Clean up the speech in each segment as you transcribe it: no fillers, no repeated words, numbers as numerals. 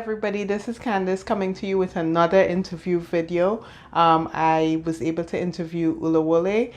everybody, this is Candice coming to you with another interview video. I was able to interview Oluwole.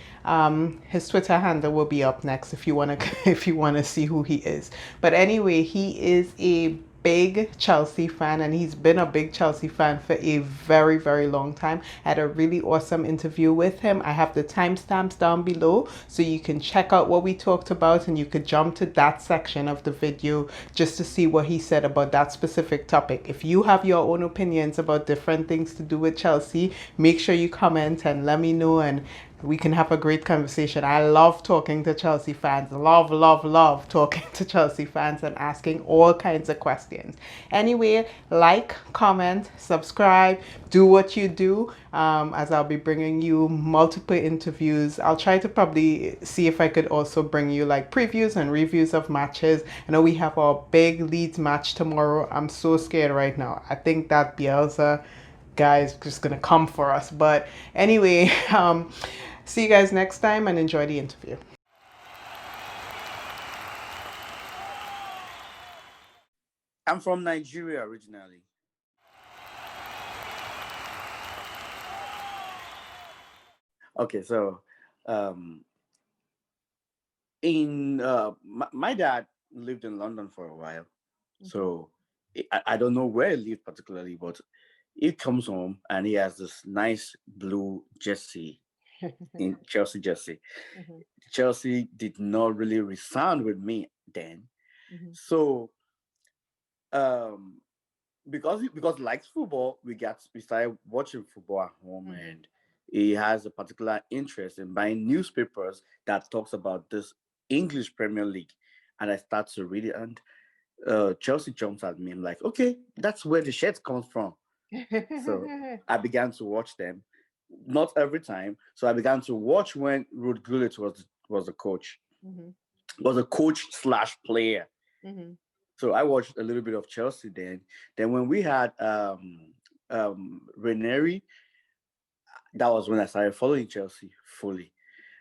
His Twitter handle will be up next if you wanna if you wanna see who he is. But anyway, he is a big Chelsea fan, and he's been a big Chelsea fan for a very, very long time. I had a really awesome interview with him. I have the timestamps down below so you can check out what we talked about, and you could jump to that section of the video just to see what he said about that specific topic. If you have your own opinions about different things to do with Chelsea, make sure you comment and let me know, and we can have a great conversation. I love talking to Chelsea fans. Love, love, love talking to Chelsea fans and asking all kinds of questions. Anyway, like, comment, subscribe, do what you do, as I'll be bringing you multiple interviews. I'll try to probably see if I could also bring you like previews and reviews of matches. I know we have our big Leeds match tomorrow. I'm so scared right now. I think that Bielsa guy is just gonna come for us. But anyway, see you guys next time and enjoy the interview. I'm from Nigeria originally. Okay, so um, in my dad lived in London for a while, so I don't know where he lived particularly, but he comes home and he has this nice blue jersey in Chelsea jersey. Chelsea did not really resound with me then, so um, because he likes football, we started watching football at home, and he has a particular interest in buying newspapers that talks about this English Premier League, and I start to read it, and Chelsea jumps at me. I'm like, okay, that's where the shirt comes from. So I began to watch them, not every time. So I began to watch when Ruud Gullit was the coach, was a coach slash player. So I watched a little bit of Chelsea then. Then when we had Ranieri, that was when I started following Chelsea fully.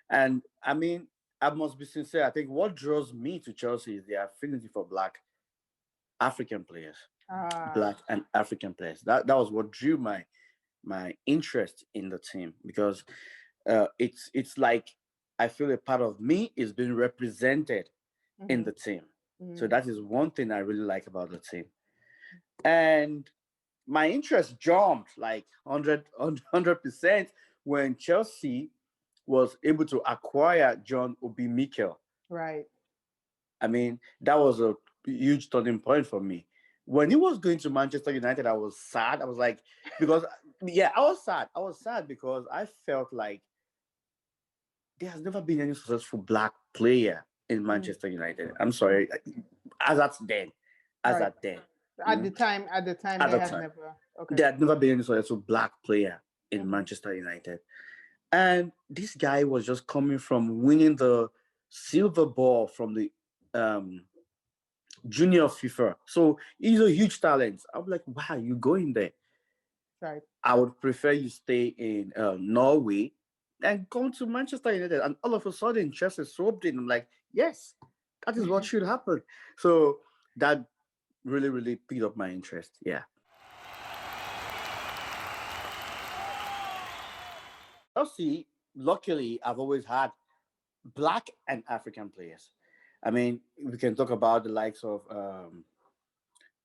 And I mean, I must be sincere. I think what draws me to Chelsea is their affinity for black African players, black and African players. That was what drew my interest in the team, because it's like I feel a part of me is being represented in the team. So that is one thing I really like about the team. And my interest jumped like 100% when Chelsea was able to acquire John Obi-Mikel. Right. I mean, that was a huge turning point for me. When he was going to Manchester United, I was sad. I was like, because, yeah, I was sad. I was sad because I felt like there has never been any successful black player in Manchester United. I'm sorry, as at then, as Right. at then. At the time, At they the had time. never. Okay. There had never been any successful black player in Manchester United. And this guy was just coming from winning the silver ball from the um, junior FIFA. So he's a huge talent. I'm like, wow, you going there? Right. I would prefer you stay in Norway and come to Manchester United. And all of a sudden, Chelsea swapped in. I'm like, yes, that is what should happen. So that really, really picked up my interest. Yeah. Chelsea, luckily, I've always had black and African players. I mean, we can talk about the likes of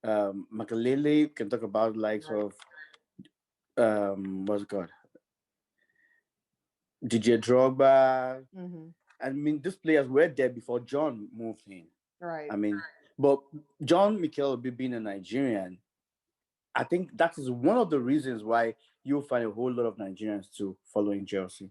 Makalele. We can talk about the likes Right. of what's it called, DJ Drogba. I mean, these players were there before John moved in. Right. I mean, but John Mikel being a Nigerian, I think that is one of the reasons why you'll find a whole lot of Nigerians too following Chelsea.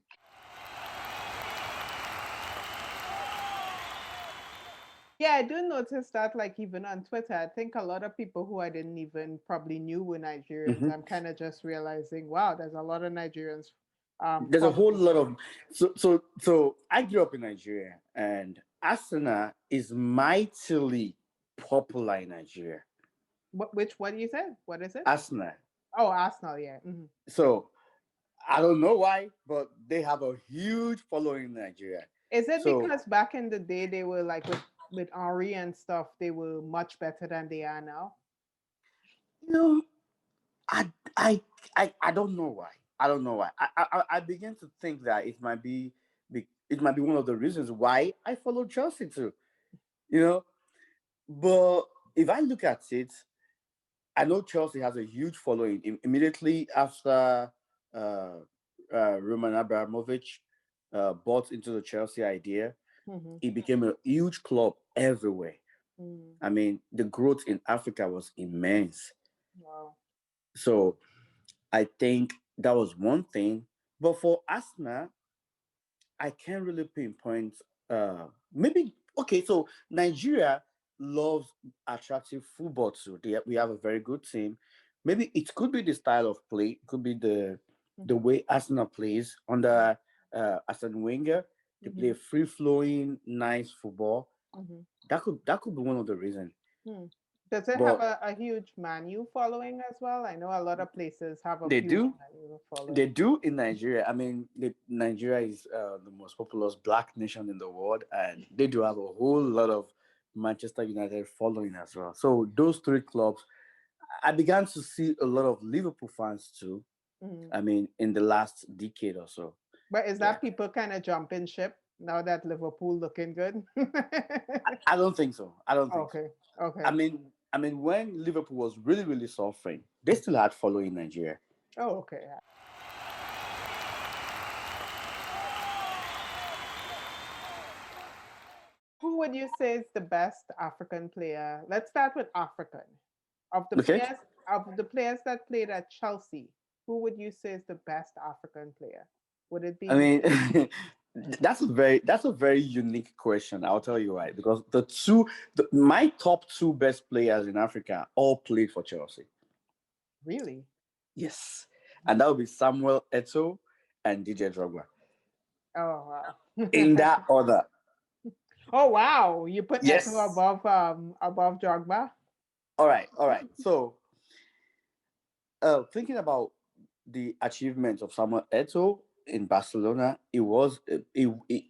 Yeah, I do notice that, like, even on Twitter, I think a lot of people who I didn't even probably knew were Nigerians. Mhm. I'm kind of just realizing, wow, there's a lot of Nigerians There's a whole following lot him. of so I grew up in Nigeria, and Arsenal is mightily popular in Nigeria. What do you say? What is it? Arsenal. Oh, Arsenal, yeah. So I don't know why, but they have a huge following in Nigeria. Is it So because back in the day they were like with Henri and stuff, they were much better than they are now? You know, I I I don't know why. I don't know why. I begin to think that it might be one of the reasons why I follow Chelsea too. You know, but if I look at it, I know Chelsea has a huge following. Immediately after uh, Roman Abramovich bought into the Chelsea idea, Mm-hmm. it became a huge club everywhere. Mm. I mean, the growth in Africa was immense. Wow. So I think that was one thing. But for Arsenal, I can't really pinpoint. Maybe okay. So Nigeria loves attractive football too. We have a very good team. Maybe it could be the style of play. It could be the Mm-hmm. way Arsenal plays under Arsene Wenger. They play Mm-hmm. free flowing, nice football. Mm-hmm. That could be one of the reasons. Hmm. Does it have But a huge Manu following as well? I know a lot of places have a they huge do. Manu They following. do in Nigeria. I mean, Nigeria is the most populous black nation in the world, and they do have a whole lot of Manchester United following as well. So those three clubs, I began to see a lot of Liverpool fans too. Mm. I mean, in the last decade or so. But is Yeah, that people kind of jumping ship now that Liverpool looking good? I don't think so. I don't think so. Okay. Okay. I mean, when Liverpool was really, really suffering, they still had following in Nigeria. Oh, okay. Who would you say is the best African player? Let's start with African. Of the Okay. players of the players that played at Chelsea, who would you say is the best African player? Would it I be mean, that's a very unique question. I'll tell you why. Because my top two best players in Africa all played for Chelsea. really? Yes, and that would be Samuel Eto'o and DJ Drogba. Oh In wow. that order. Oh wow. You put Eto'o Yes. above Drogba? All right. All right. So, thinking about the achievements of Samuel Eto'o in Barcelona,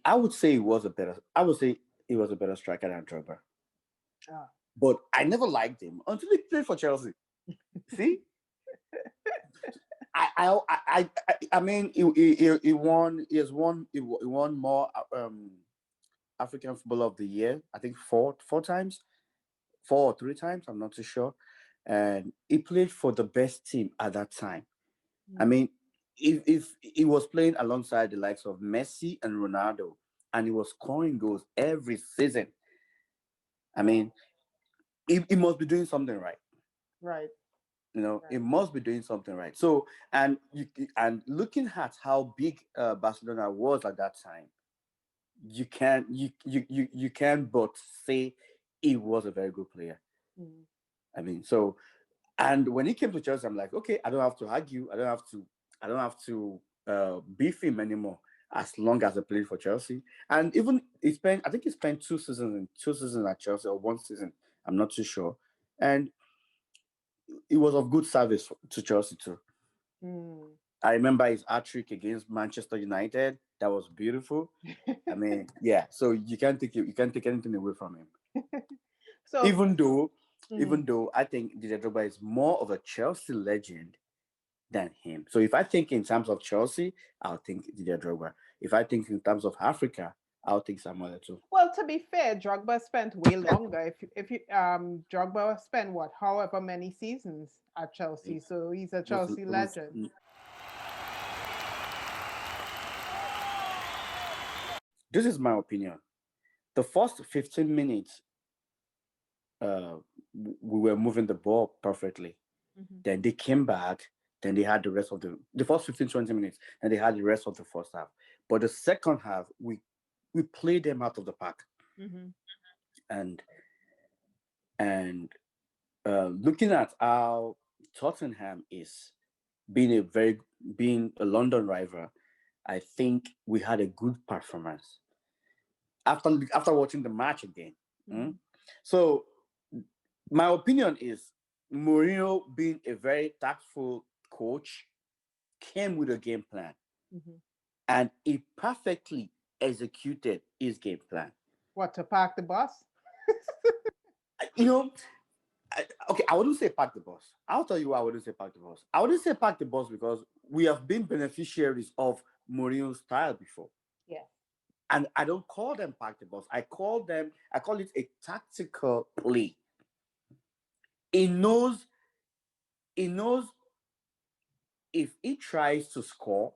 I would say he was a better. I would say he was a better striker than Drogba. Ah. But I never liked him until he played for Chelsea. See, I mean, he won. He has won. He won more African Footballer of the Year. I think four times, 4 or 3 times. I'm not too sure. And he played for the best team at that time. I Mm. mean, if he was playing alongside the likes of Messi and Ronaldo, and he was scoring goals every season, I Wow. mean, he must be doing something right. Right. It Right. must be doing something right. So, and looking at how big Barcelona was at that time, you can but say he was a very good player. Mm. I mean, so, and when he came to Chelsea, I'm like, okay, I don't have to argue. I don't have to beef him anymore. As long as I played for Chelsea, and even I think he spent 2 seasons at Chelsea or 1 season. I'm not too sure, and it was of good service to Chelsea too. Mm. I remember his hat trick against Manchester United. That was beautiful. I mean, yeah. So you can't take anything away from him. So, Even though, mm. even though I think Didier Drogba is more of a Chelsea legend than him. So if I think in terms of Chelsea, I'll think Didier Drogba. If I think in terms of Africa, I'll think Samuel Eto'o. Well, to be fair, Drogba spent way longer. If you Drogba spent what, however many seasons at Chelsea, so he's a Chelsea It was. legend. This is my opinion. The first 15 minutes, uh, we were moving the ball perfectly. Hmm. Then they came back. Then they had the first 15, 20 minutes, and they had the rest of the first half. But the second half, we played them out of the park. Hmm. And and looking at how Tottenham is being a London rival, I think we had a good performance after watching the match again. Mm? Hmm. So my opinion is Mourinho, being a very tactful coach, came with a game plan, Hmm. and he perfectly executed his game plan. What, to park the bus? You know, Okay, I wouldn't say pack the bus. I'll tell you why I wouldn't say pack the bus. I wouldn't say pack the bus because we have been beneficiaries of Mourinho's style before. Yeah. And I don't call them pack the bus. I call it a tactical play. He knows if he tries to score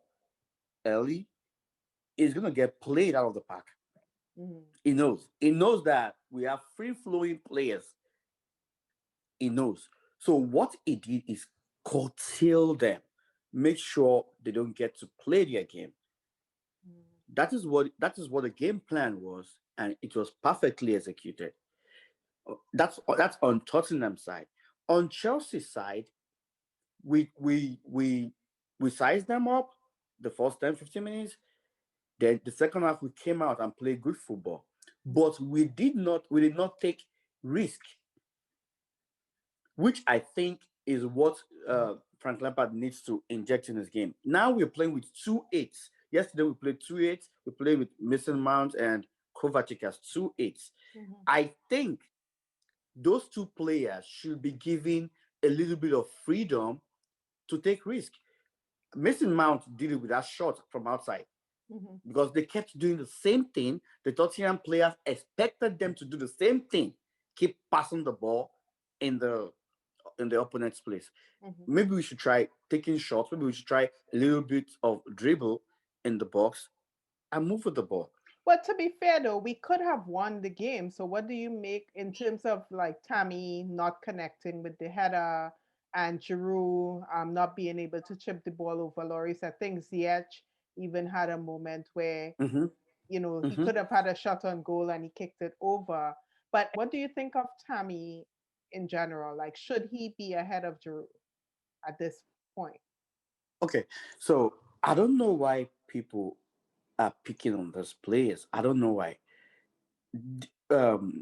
early, he's gonna get played out of the pack. Mm-hmm. He knows that we have free-flowing players. He knows. So what he did is curtail them, make sure they don't get to play their game. That is what the game plan was, and it was perfectly executed. That's on Tottenham side. On Chelsea side, we sized them up the first 10, 15 minutes. Then the second half we came out and played good football. But we did not take risk, which I think is what Frank Lampard needs to inject in his game. Now we're playing with 2-8s. Yesterday we played 2-8. We played with Mason Mount and Kovacic as 2-8s. Mm-hmm. I think those two players should be given a little bit of freedom to take risk. Mason Mount did it with that shot from outside because they kept doing the same thing. The Tottenham players expected them to do the same thing, keep passing the ball in the opponent's place. Maybe we should try taking shots. Maybe we should try a little bit of dribble in the box and move with the ball. But to be fair, though, we could have won the game. So what do you make in terms of like Tammy not connecting with the header and Giroud not being able to chip the ball over Lloris? I think Ziyech even had a moment where, he could have had a shot on goal and he kicked it over. But what do you think of Tammy in general? Like, should he be ahead of Giroud at this point? Okay, so I don't know why people are picking on those players. I don't know why. To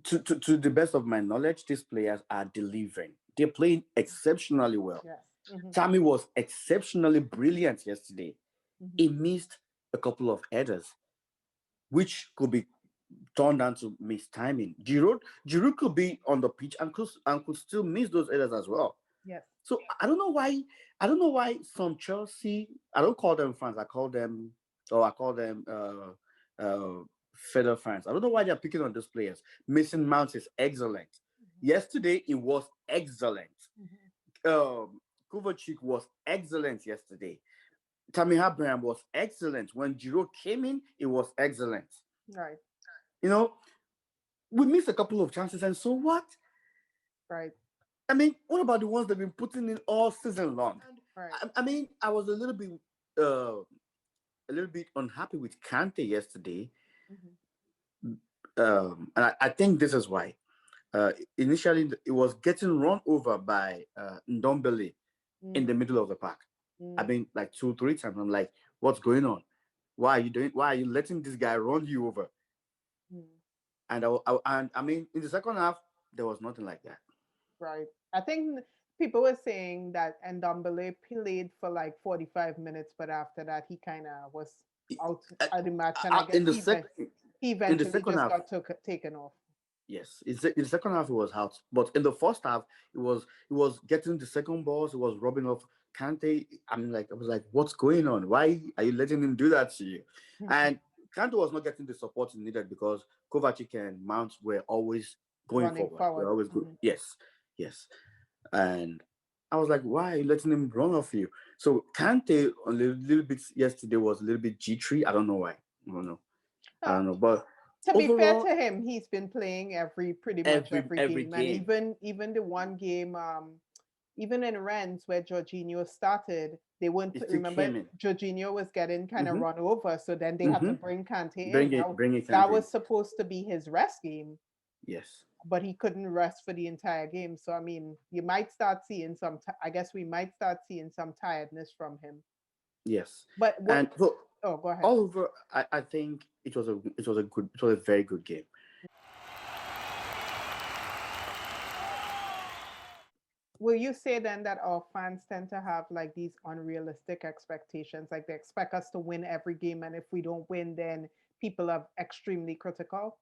the best of my knowledge, these players are delivering. They're playing exceptionally well. Yes. Tammy was exceptionally brilliant yesterday. He missed a couple of headers, which could be turned down to mistiming. Giroud could be on the pitch and could still miss those headers as well. Yes. So I don't know why. I don't know why some Chelsea. I don't call them fans. I call them feather fans. I don't know why they're picking on those players. Mason Mount is excellent. Yesterday it was excellent. Kovacic was excellent yesterday. Tammy Abraham was excellent. When Giroud came in, it was excellent. Right. We missed a couple of chances, and so what? Right. I mean, what about the ones they've been putting in all season long? Right. I mean, I was a little bit unhappy with Kante yesterday, and I think this is why. Initially, it was getting run over by Ndombele in the middle of the park. I mean, like 2-3 times. I'm like, what's going on? Why are you letting this guy run you over? And I mean, in the second half, there was nothing like that. Right. I think people were saying that Ndombele played for like 45 minutes, but after that, he kind of was out of the match. And I guess he eventually just got taken off. Yes, in the second half, it was out. But in the first half, it was getting the second balls. It was rubbing off Kante. I was like, what's going on? Why are you letting him do that to you? And Kante was not getting the support he needed because Kovacic and Mount were always going forward. They're always good. Yes. And I was like, why are you letting him run off you? So Kante a little bit yesterday was a little bit jittery. I don't know why. I don't know. But to be fair to him, he's been playing pretty much every game. And even the one game, even in Rennes where Jorginho started, they wouldn't remember Jorginho was getting kind of run over, so then they had to bring Kante in. That was supposed to be his rest game. Yes. But he couldn't rest for the entire game. So I mean, you might start seeing I guess we might start seeing some tiredness from him. Yes. But go ahead. All over, I think it was a very good game. Will you say then that our fans tend to have like these unrealistic expectations? Like they expect us to win every game, and if we don't win, then people are extremely critical?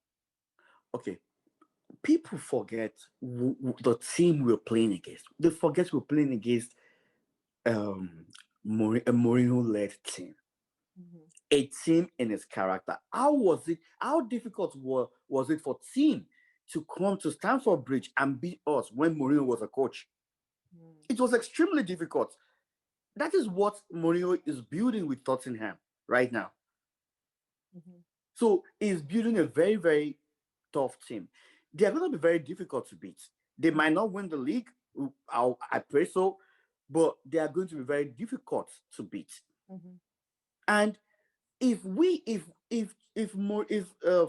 Okay. people forget the team we're playing against. They forget we're playing against a Mourinho-led team. Mhm. A team in his character. How was it? How difficult was it for team to come to Stamford Bridge and beat us when Mourinho was a coach? Mm. It was extremely difficult. That is what Mourinho is building with Tottenham right now. Mhm. So he's building a very, very tough team. They are going to be very difficult to beat. They might not win the league. I pray so, but they are going to be very difficult to beat. Mhm. And if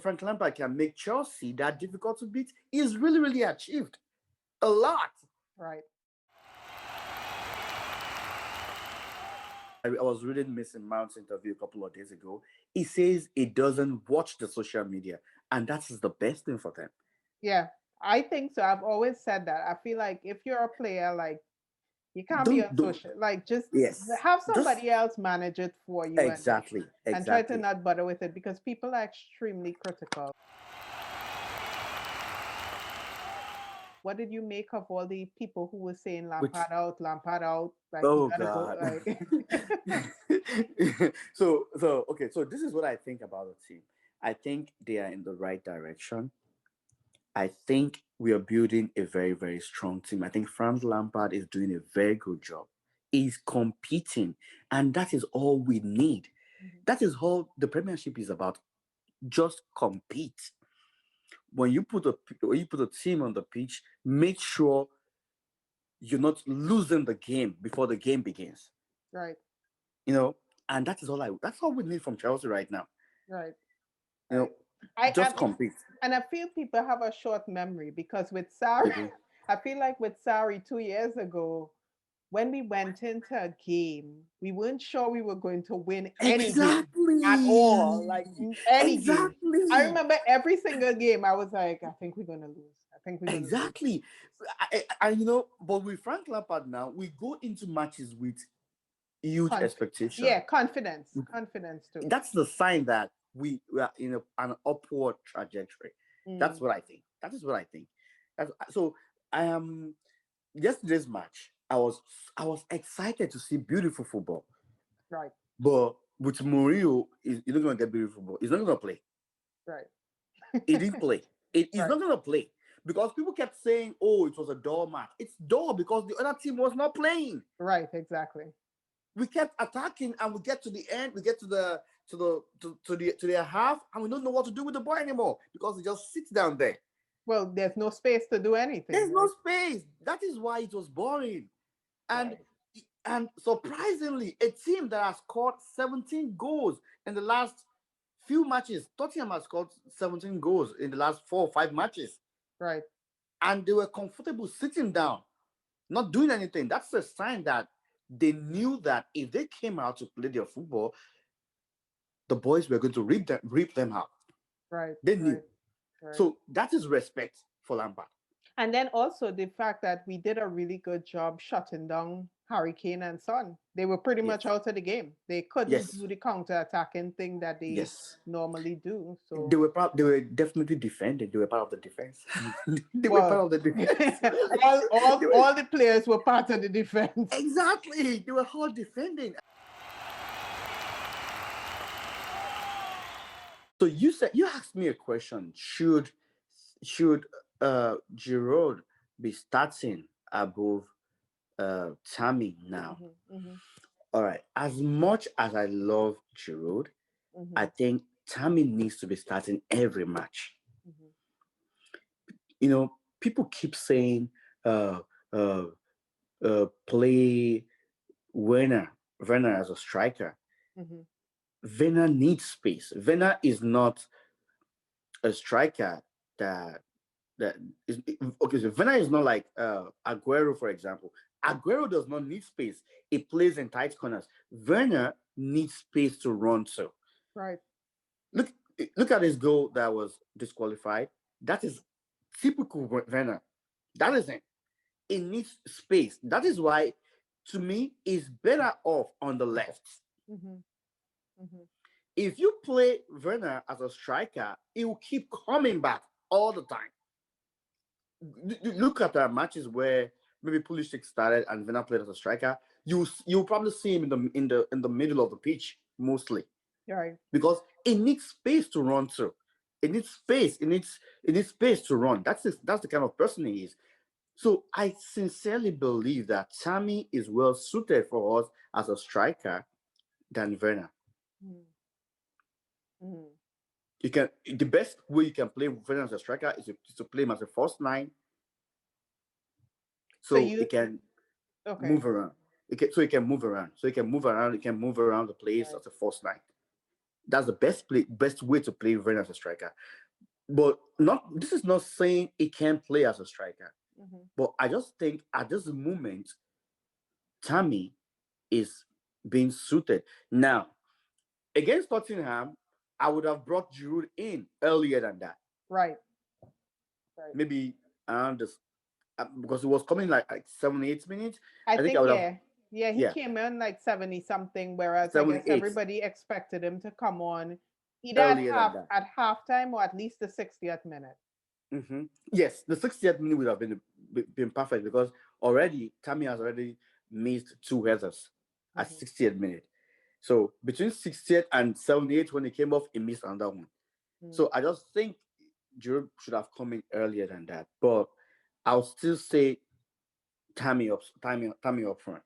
Frank Lampard can make Chelsea that difficult to beat, he's really, really achieved a lot. Right. I was reading Mason Mount's interview a couple of days ago. He says he doesn't watch the social media, and that is the best thing for them. Yeah, I think so. I've always said that. I feel like if you're a player, like you can't be on Don't social, like just yes, have just somebody else manage it for you exactly, and try to exactly. not bother with it because people are extremely critical. What did you make of all the people who were saying Which Lampard out, like you oh gotta go, god. like So okay, so this is what I think about the team. I think they are in the right direction. I think we are building a very, very strong team. I think Frank Lampard is doing a very good job. He's competing, and that is all we need. Mhm. That is all the Premiership is about. Just compete. When you put a team on the pitch, make sure you're not losing the game before the game begins. right, You know, and that's all we need from Chelsea right now. right, You right. know, I just am, compete. and I feel people have a short memory because with They Sarri, do. I feel like with Sarri 2 years ago, when we went into a game, we weren't sure we were going to win any game at all, Exactly. like any game. I Exactly. remember every single game, I was like, I think we're going to lose. I think we're going to lose. Exactly. But with Frank Lampard now, we go into matches with huge Conf- expectation. yeah, confidence too. That's the sign that we are in an upward trajectory. That's Mm, what I think. That is what I think. So I am yesterday's match. I was excited to see beautiful football, right, but with Mourinho, he's not going to get beautiful football. He's not going to play. right, He didn't play. He's right, not going to play because people kept saying, "Oh, it was a dull match." It's dull because the other team was not playing. right, exactly. We kept attacking, and we get to the end. We get to their half, and we don't know what to do with the ball anymore because it just sits down there. Well, there's no space to do anything, There's no right? space. That is why it was boring. And Right. and surprisingly, a team that has scored 17 goals in the last few matches. Tottenham has scored 17 goals in the last 4 or 5 matches, Right. and they were comfortable sitting down, not doing anything. That's a sign that they knew that if they came out to play their football, the boys were going to rip them out. Right. They knew. Right. Right. So that is respect for Lampard. And then also the fact that we did a really good job shutting down Hurricane and Son. They were pretty Yes. much out of the game. They couldn't Yes. do the counter attacking thing that they Yes. normally do. They So, were they were definitely defending. They were part of the defense. They were part well, of the defense. all They all were, all the players were part of the defense. exactly. They were all defending. So you asked me a question. Should Giroud be starting above Tammy now? Hmm. Hmm. All right. As much as I love Giroud, I Hmm. think Tammy needs to be starting every match. Hmm. People keep saying, uh, uh, play Werner as a striker. Hmm. Werner needs space. Werner is not a striker that that is okay. So Werner is not like Aguero, for example. Aguero does not need space. He plays in tight corners. Werner needs space to run to. Right. Look, look at his goal that was disqualified. That is typical Werner. That is it. It needs space. That is why, to me, it's better off on the left. Hmm. Hmm. If you play Werner as a striker, he will keep coming back all the time. look at our matches where maybe Pulisic started and Werner played as a striker. You'll probably see him in the middle of the pitch mostly, Right. because it needs space to run through. It needs space. It needs space to run. That's the kind of person he is. So I sincerely believe that Tammy is well suited for us as a striker than Werner. Mm. Mm. The best way you can play Werner as a striker is to play him as a first nine, So so you he can okay? move around. So he can move around. So he can move around. He can move around the place Right. as a first nine. That's the best way to play Werner as a striker. But this is not saying he can't play as a striker. Mm-hmm. But I just think at this moment, Tammy is being suited. Now, against Tottenham, I would have brought Giroud in earlier than that. Right. Right. Maybe around this, because it was coming like 7, 8 minutes. I think I would have, he yeah, came in like 70 something, whereas I 7, guess 8 everybody expected him to come on either earlier than that. at halftime or at least the 60th minute. Mm-hmm. Yes, the 60th minute would have been perfect, because already Tammy has already missed 2 headers at 60th minute. So between 60th and 78th, when he came off, he missed another one. So I just think Giroud should have come in earlier than that. But I'll still say Tammy up front.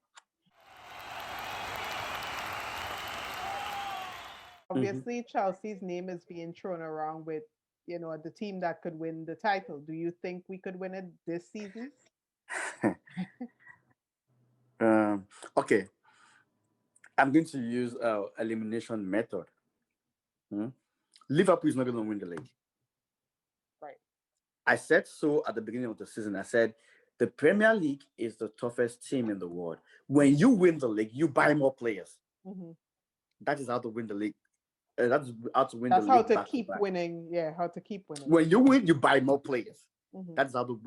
Obviously, Chelsea's name is being thrown around with, the team that could win the title. Do you think we could win it this season? Okay. I'm going to use elimination method. Liverpool is not going to win the league. Right. I said so at the beginning of the season. I said the Premier League is the toughest team in the world. When you win the league, you buy more players. Mm-hmm. That is how to win the league. That's how to win That's the how league. to back keep to back. winning. Yeah, how to keep winning. When you win, you buy more players. Mm-hmm. That's how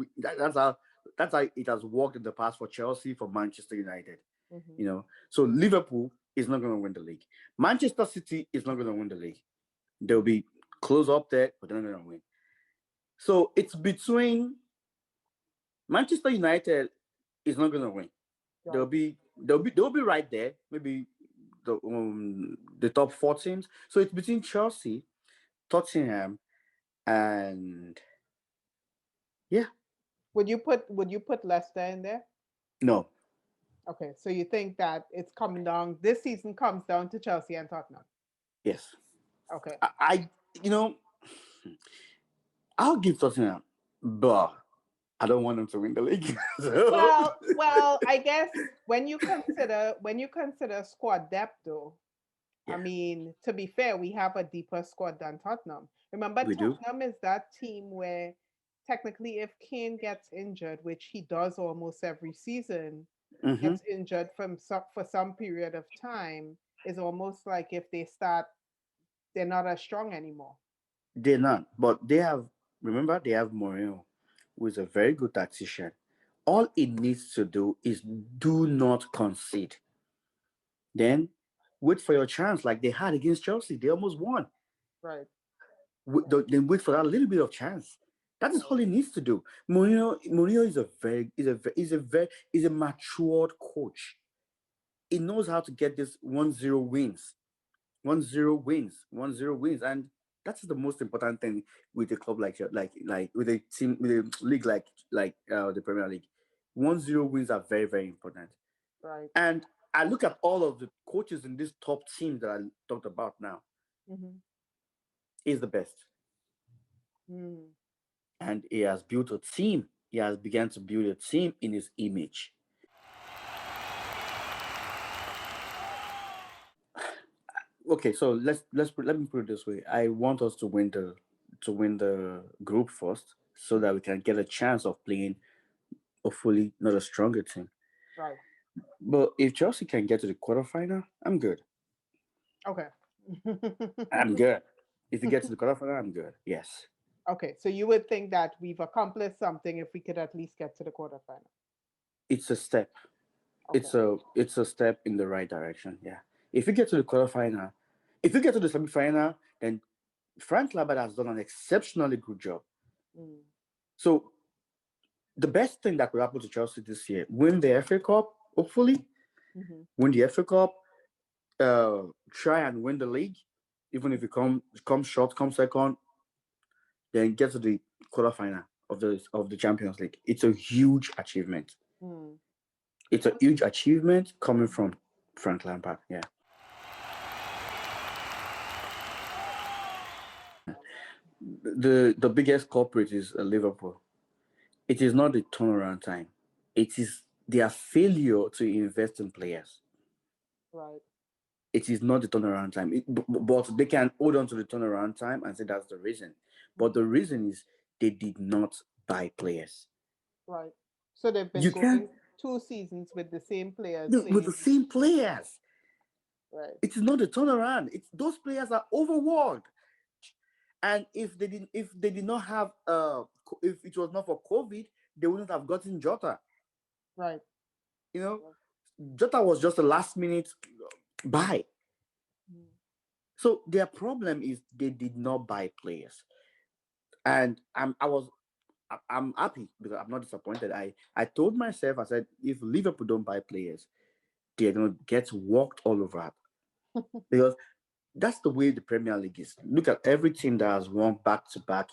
it has worked in the past for Chelsea, for Manchester United. Mm-hmm. So Liverpool is not going to win the league. Manchester City is not going to win the league. They'll be close up there, but they're not going to win. So it's between Manchester United is not going to win. Right. They'll be right there, maybe the top 4 teams. So it's between Chelsea, Tottenham, and yeah. Would you put Leicester in there? No. Okay, so you think that it's coming down, this season comes down to Chelsea and Tottenham? Yes. Okay. I'll give Tottenham, but I don't want them to win the league. Well, I guess when you consider squad depth, though, yeah. I mean, to be fair, we have a deeper squad than Tottenham. Remember, Tottenham is that team where technically, if Kane gets injured, which he does almost every season, gets injured for some period of time, is almost like if they're not as strong anymore. They're not, but they have Mourhino, who is a very good tactician. All it needs to do is do not concede. Then wait for your chance, like they had against Chelsea. They almost won. Right. Then wait for that little bit of chance. That is all he needs to do. Mourhino is a matured coach. He knows how to get this 1-0 wins. 1-0 wins. And that's the most important thing with a club like with a team, with a league like the Premier League. 1-0 wins are very, very important. Right. And I look at all of the coaches in this top team that I talked about now. He's the best. And he has built a team. He has begun to build a team in his image. Okay, so let me put it this way. I want us to win the group first, so that we can get a chance of playing hopefully not a stronger team. Right. But if Chelsea can get to the quarterfinal, I'm good. Okay. I'm good. If we get to the quarterfinal, I'm good. Yes. Okay, so you would think that we've accomplished something if we could at least get to the quarterfinal. It's a step. Okay. It's a step in the right direction. Yeah. If we get to the quarterfinal, if we get to the semifinal, then Frank Lampard has done an exceptionally good job. So the best thing that could happen to Chelsea this year: win the FA Cup, hopefully, win the FA Cup, try and win the league, even if you come short, come second, then get to the quarterfinal of the Champions League. It's a huge achievement. It's a huge achievement coming from Frank Lampard. Yeah. The biggest culprit is Liverpool. It is not the turnaround time. It is their failure to invest in players. Right. It is not the turnaround time. But they can hold on to the turnaround time and say that's the reason. But the reason is they did not buy players. Right. So they've been going 2 seasons with the same players. With the same players. Right. It is not the turnaround. It's those players are overworked. And if they did not have if it was not for COVID, they wouldn't have gotten Jota. Right. You know, Jota was just a last minute buy. So their problem is they did not buy players. And I'm happy because I'm not disappointed. I told myself, I said, if Liverpool don't buy players, they're gonna get walked all over. Because that's the way the Premier League is. Look at every team that has won back-to-back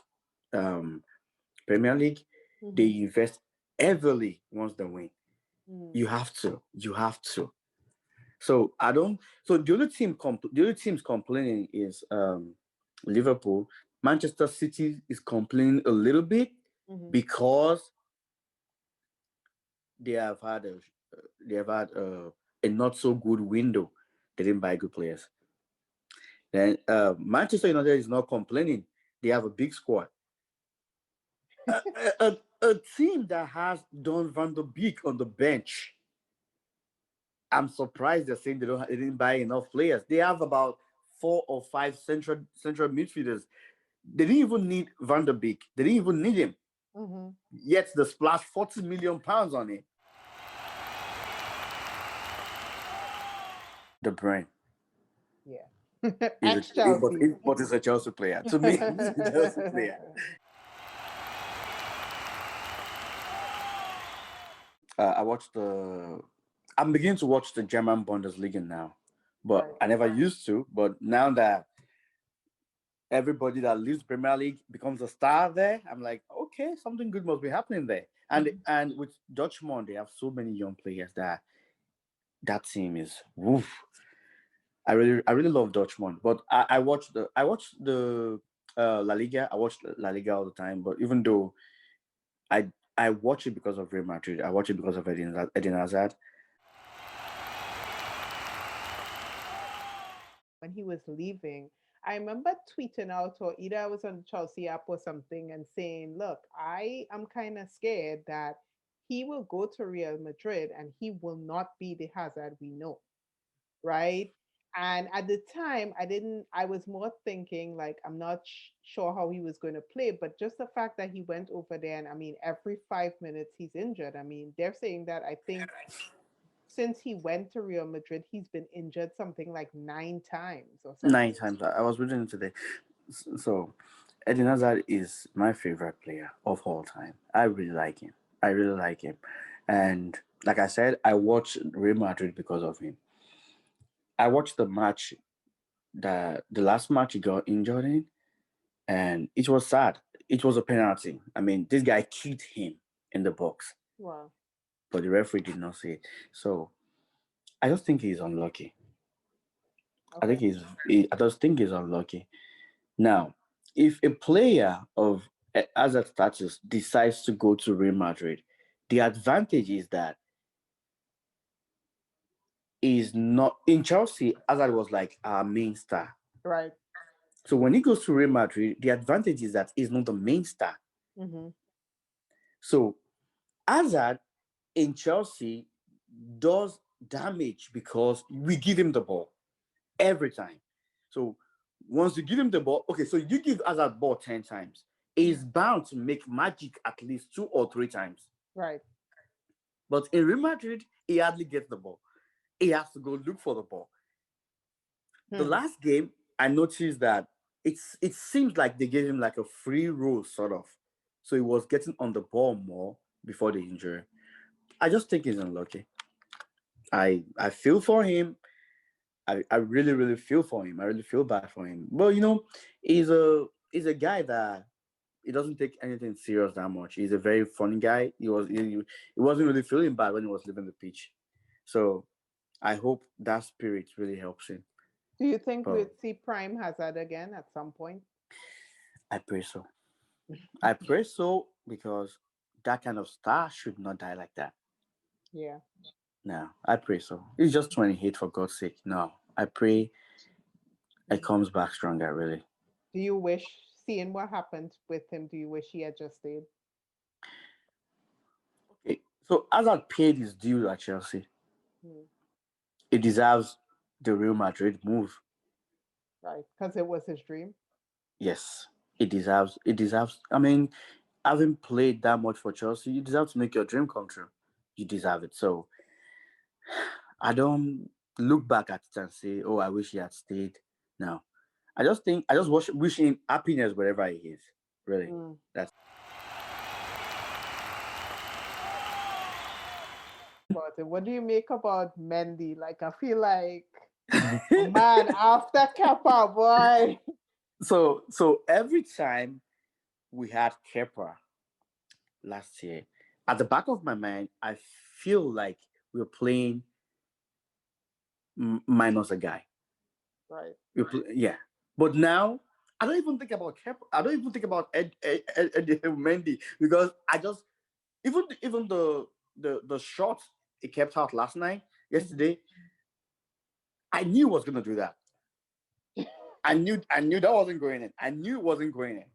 Premier League. They invest heavily once they win. You have to. So So the only teams complaining is Liverpool. Manchester City is complaining a little bit because they have had a not so good window. They didn't buy good players. Then Manchester United is not complaining. They have a big squad. A team that has Don van der Beek on the bench. I'm surprised they're saying they didn't buy enough players. They have about 4 or 5 central midfielders. They didn't even need Van der Beek. They didn't even need him. Yet they splashed £40 million on it. The brain. Yeah. But it's a Chelsea player. To me, it's a Chelsea player. I'm beginning to watch the German Bundesliga now. But I never used to. But now that everybody that leaves the Premier League becomes a star there, I'm like, okay, something good must be happening there. And with Dortmund, they have so many young players that team is woof. I really love Dortmund, but I watch the La Liga. I watch La Liga all the time. But even though I watch it because of Real Madrid, I watch it because of Eden Hazard. When he was leaving, I remember tweeting out, or either I was on the Chelsea app or something, and saying, "Look, I am kind of scared that he will go to Real Madrid and he will not be the Hazard we know." Right. And at the time, I was more thinking like, I'm not sure how he was going to play, but just the fact that he went over there and I mean, every 5 minutes he's injured. I mean, they're saying that I think since he went to Real Madrid, he's been injured something like 9 times or something. 9 times. I was reading it today. So Eden Hazard is my favorite player of all time. I really like him. And like I said, I watched Real Madrid because of him. I watched the match, the last match he got injured in, and it was sad. It was a penalty. I mean, this guy kicked him in the box. Wow. But the referee did not see it. So I just think he's unlucky. Okay. I just think he's unlucky. Now, if a player of Hazard status decides to go to Real Madrid, the advantage is that is not in Chelsea. Hazard was like our main star. Right. So when he goes to Real Madrid, the advantage is that he's not the main star. So Hazard in Chelsea does damage because we give him the ball every time. So once you give him the ball, okay, so you give Hazard ball 10 times, he's bound to make magic at least 2 or 3 times. Right. But in Real Madrid, he hardly gets the ball. He has to go look for the ball. The last game, I noticed that it seems like they gave him like a free roll, sort of. So he was getting on the ball more before the injury. I just think he's unlucky. I feel for him. I really, really feel for him. I really feel bad for him. But he's a guy that he doesn't take anything serious that much. He's a very funny guy. He wasn't really feeling bad when he was leaving the pitch. So I hope that spirit really helps him. Do you think But we'd see Prime Hazard again at some point? I pray so. I pray so because that kind of star should not die like that. Yeah. No, I pray so. He's just 28 for God's sake. No, I pray it comes back stronger, really. Do you wish, seeing what happened with him, do you wish he had just stayed? Okay, so Hazard paid his due at Chelsea. Hmm. He deserves the Real Madrid move. Right, because it was his dream. Yes, he deserves. It deserves. I mean, having played that much for Chelsea, you deserve to make your dream come true. You deserve it. So I don't look back at it and say, "Oh, I wish he had stayed." No, I just wish him happiness wherever he is. Really, that's. What do you make about Mendy? Like, I feel like, man, after Kepa, boy. So every time we had Kepa last year, at the back of my mind, I feel like we're playing minus a guy. Right. Yeah. But now, I don't even think about Kepa. I don't even think about Mendy because I just even the shot he kept out last night, yesterday. I knew he was gonna do that. I knew that wasn't going in. I knew it wasn't going in.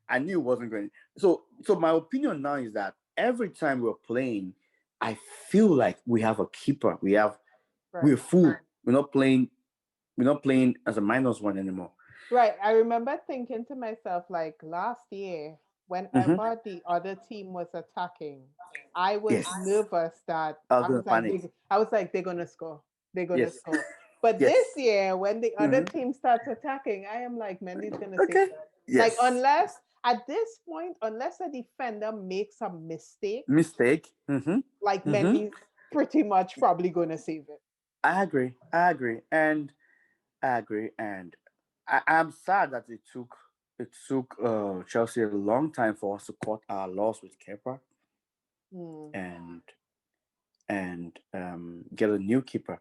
I knew it wasn't going in. So my opinion now is that every time we're playing, I feel like we have a keeper. We're full. We're not playing as a minus one anymore. Right. I remember thinking to myself, like last year, whenever the other team was attacking, I was nervous that I was like, they're gonna score. They're gonna score. But this year, when the other team starts attacking, I am like, Mendy's gonna save that. Like unless at this point, unless a defender makes a mistake, like Mendy's pretty much probably gonna save it. I agree, and I'm sad that it took Chelsea a long time for us to cut our loss with Kepa and get a new keeper,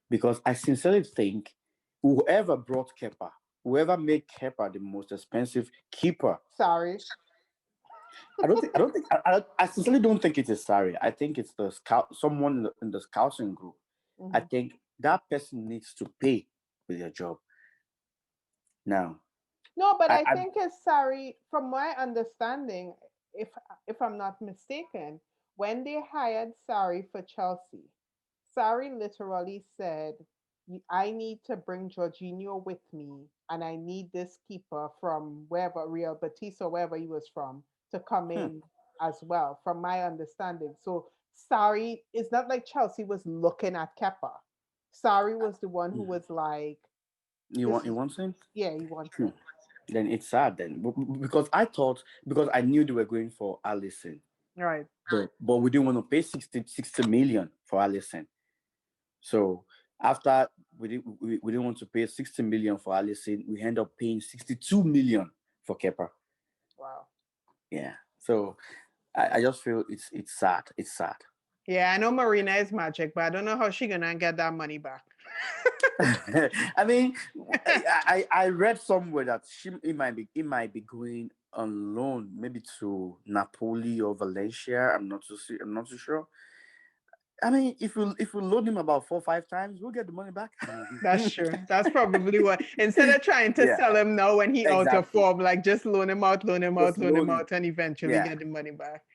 because I sincerely think whoever brought Kepa, whoever made Kepa the most expensive keeper. Sorry. I sincerely don't think it is Sarri. I think it's the scout, someone in the scouting group. I think that person needs to pay with their job. Now. No, but I think it's Sarri. From my understanding, if I'm not mistaken, when they hired Sarri for Chelsea, Sarri literally said, "I need to bring Jorginho with me, and I need this keeper from wherever, Real Betis or wherever he was from, to come in as well." From my understanding, so Sarri, it's not like Chelsea was looking at Kepa. Sarri was the one who was like, "You want him? Yeah, he wants him." Then it's sad then, because I knew they were going for Alisson. Right. But we didn't want to pay 60 million for Alisson. So after we didn't want to pay 60 million for Alisson, we end up paying 62 million for Kepa. Wow. Yeah. So I just feel it's sad. It's sad. Yeah, I know Marina is magic, but I don't know how she's gonna get that money back. I mean, I read somewhere that it might be going on loan, maybe to Napoli or Valencia. I'm not too sure. I mean, if we loan him about 4 or 5 times, we'll get the money back. That's true. That's probably what. Instead of trying to sell him now when he out of form, like just loan him out, and eventually get the money back.